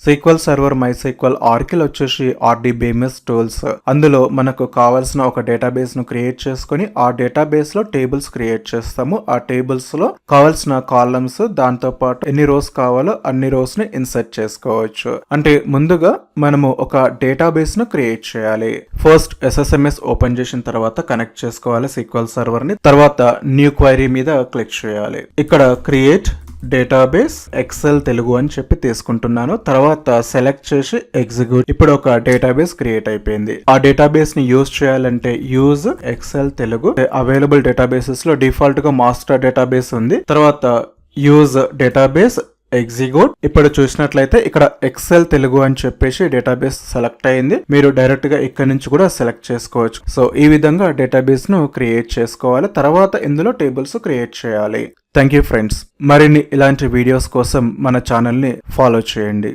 Sequel server, MySQL, ఆర్కిల్ వచ్చేసి RDBMS tools. అందులో మనకు కావాల్సిన ఒక డేటాబేస్ ను క్రియేట్ చేసుకుని ఆ డేటాబేస్ లో టేబుల్స్ క్రియేట్ చేస్తాము. ఆ టేబుల్స్ లో కావాల్సిన కాలమ్స్, దాంతో పాటు ఎన్ని రోస్ కావాలో అన్ని రోస్ ని ఇన్సర్ట్ చేసుకోవచ్చు. అంటే ముందుగా మనము ఒక డేటాబేస్ ను క్రియేట్ చేయాలి. ఫస్ట్ SSMS ఓపెన్ చేసిన తర్వాత కనెక్ట్ చేసుకోవాలి సీక్వెల్ సర్వర్ ని. తర్వాత న్యూ క్వైరీ మీద క్లిక్ చేయాలి. ఇక్కడ క్రియేట్ డేటాబేస్ ఎక్సెల్ తెలుగు అని చెప్పి తీసుకుంటున్నాను. తర్వాత సెలెక్ట్ చేసి ఎగ్జిక్యూట్. ఇప్పుడు ఒక డేటాబేస్ క్రియేట్ అయిపోయింది. ఆ డేటాబేస్ ని యూజ్ చేయాలంటే use Excel Telugu. Available databases లో డిఫాల్ట్ గా మాస్టర్ డేటాబేస్ ఉంది. తర్వాత యూజ్ డేటాబేస్ ఎగ్జిక్యూట్. ఇప్పుడు చూసినట్లయితే ఇక్కడ ఎక్సెల్ తెలుగు అని చెప్పేసి డేటాబేస్ సెలెక్ట్ అయింది. మీరు డైరెక్ట్ గా ఇక్కడ నుంచి కూడా సెలెక్ట్ చేసుకోవచ్చు. సో ఈ విధంగా డేటాబేస్ ను క్రియేట్ చేసుకోవాలి. తర్వాత ఇందులో టేబుల్స్ క్రియేట్ చేయాలి. Thank you friends. మరిన్ని ఇలాంటి వీడియోస్ కోసం మన ఛానల్ ని ఫాలో చేయండి.